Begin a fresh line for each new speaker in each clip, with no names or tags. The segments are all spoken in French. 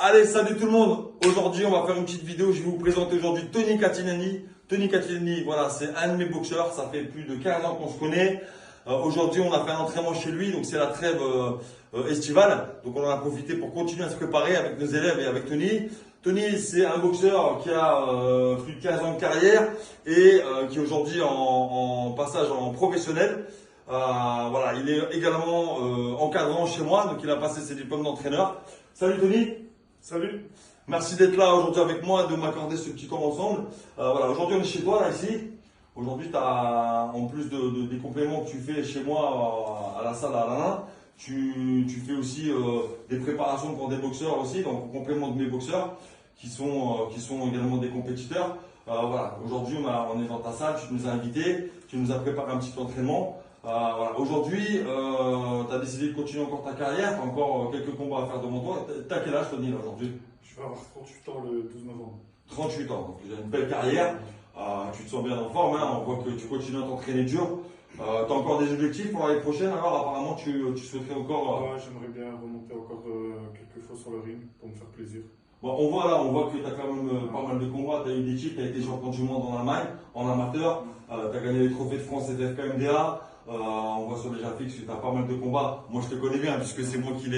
Allez, salut tout le monde. Aujourd'hui, on va faire une petite vidéo. Je vais vous présenter aujourd'hui Tony Catinani. Tony Catinani, voilà, c'est un de mes boxeurs. Ça fait plus de 15 ans qu'on se connaît. Aujourd'hui, on a fait un entraînement chez lui. Donc, c'est la trêve estivale. Donc, on en a profité pour continuer à se préparer avec nos élèves et avec Tony. Tony, c'est un boxeur qui a plus de 15 ans de carrière et qui est aujourd'hui en passage en professionnel. Voilà, il est également encadrant chez moi. Donc, il a passé ses diplômes d'entraîneur. Salut Tony.
Salut.
Merci d'être là aujourd'hui avec moi, de m'accorder ce petit temps ensemble. Voilà, aujourd'hui on est chez toi là ici. Aujourd'hui, en plus des compléments que tu fais chez moi à la salle à Alain, tu fais aussi des préparations pour des boxeurs aussi, donc en complément de mes boxeurs qui sont également des compétiteurs. Voilà, aujourd'hui on est dans ta salle, tu nous as invités, tu nous as préparé un petit entraînement. Voilà. Aujourd'hui, tu as décidé de continuer encore ta carrière, tu as encore quelques combats à faire devant toi. Tu as quel âge Tony là aujourd'hui?
Je vais avoir 38 ans le 12 novembre.
38 ans, donc tu as une belle carrière, tu te sens bien en forme, hein, on voit que tu continues à t'entraîner dur. Tu as encore des objectifs pour l'année prochaine, alors apparemment tu souhaiterais encore…
Ouais, j'aimerais bien remonter encore quelques fois sur le ring pour me faire plaisir.
Bon, on voit que tu as quand même pas mal de combats, tu as eu des titres, tu as été champion du monde en Allemagne, en amateur, tu as gagné les trophées de France et de FKMDA. On voit sur les graphiques que tu as pas mal de combats. Moi, je te connais bien puisque c'est moi qui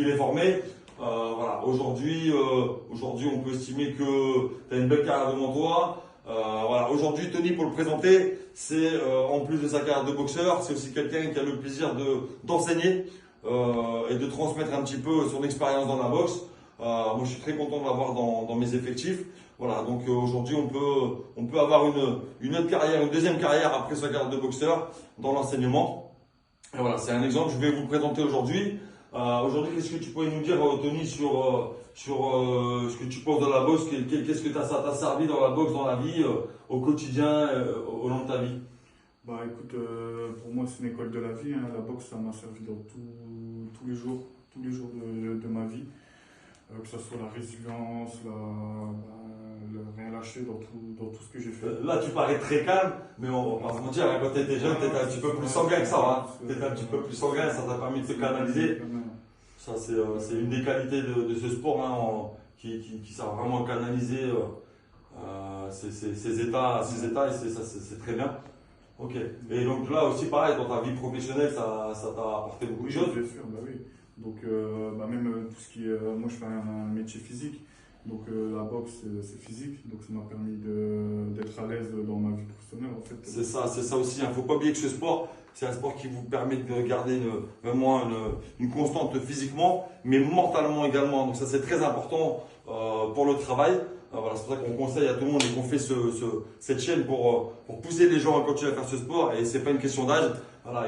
l'ai formé. Voilà. Aujourd'hui, on peut estimer que tu as une belle carrière devant toi. Voilà. Aujourd'hui, Tony, pour le présenter, c'est en plus de sa carrière de boxeur, c'est aussi quelqu'un qui a le plaisir d'enseigner et de transmettre un petit peu son expérience dans la boxe. Moi, je suis très content de l'avoir dans mes effectifs. Voilà, donc aujourd'hui, on peut avoir une autre carrière, une deuxième carrière après sa carrière de boxeur dans l'enseignement. Et voilà, c'est un exemple que je vais vous présenter aujourd'hui. Aujourd'hui, qu'est-ce que tu pourrais nous dire, Tony, sur ce que tu penses de la boxe? Qu'est-ce que ça t'a servi dans la boxe, dans la vie, au quotidien, au long de ta vie?
Bah écoute, pour moi c'est une école de la vie, hein. La boxe ça m'a servi dans tous les jours de ma vie. Que ce soit la résilience, le rien lâcher dans tout ce que j'ai fait.
Là, tu parais très calme, mais on va pas se mentir, hein, quand tu étais jeune, tu étais un petit peu plus sanguin que ça. Hein. Tu étais un petit peu plus sanguin, ça t'a permis de te canaliser. Ça, c'est une des qualités de ce sport hein, qui sert vraiment à canaliser ces états, et c'est très bien. Ok. Et donc là aussi, pareil, dans ta vie professionnelle, ça t'a apporté beaucoup de choses.
Bien sûr, bah oui. Donc, même tout ce qui est. Moi, je fais un métier physique. Donc, la boxe, c'est physique. Donc, ça m'a permis d'être à l'aise dans ma vie professionnelle, en fait.
C'est ça aussi. Il ne faut pas oublier que ce sport, c'est un sport qui vous permet de garder vraiment une constante physiquement, mais mentalement également. Donc, ça, c'est très important pour le travail. Voilà, c'est pour ça qu'on conseille à tout le monde et qu'on fait cette chaîne pour pousser les gens à continuer à faire ce sport. Et ce n'est pas une question d'âge. Voilà,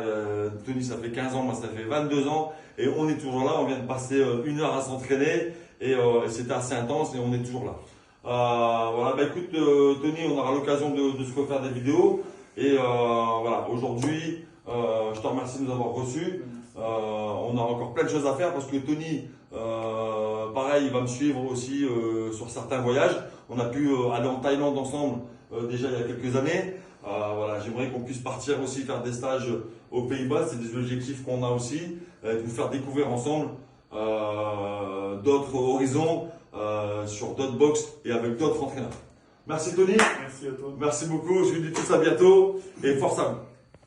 Tony, ça fait 15 ans, moi, ça fait 22 ans. Et on est toujours là. On vient de passer 1 heure à s'entraîner. Et c'était assez intense et on est toujours là. Voilà, bah écoute, Tony, on aura l'occasion de se refaire des vidéos. Et voilà, aujourd'hui, je te remercie de nous avoir reçus. On a encore plein de choses à faire parce que Tony, pareil, il va me suivre aussi sur certains voyages. On a pu aller en Thaïlande ensemble déjà il y a quelques années. Voilà, j'aimerais qu'on puisse partir aussi faire des stages aux Pays-Bas. C'est des objectifs qu'on a aussi, vous faire découvrir ensemble d'autres horizons sur d'autres box et avec d'autres entraîneurs. Merci Tony.
Merci à toi.
Merci beaucoup. Je vous dis tous à bientôt et force à vous.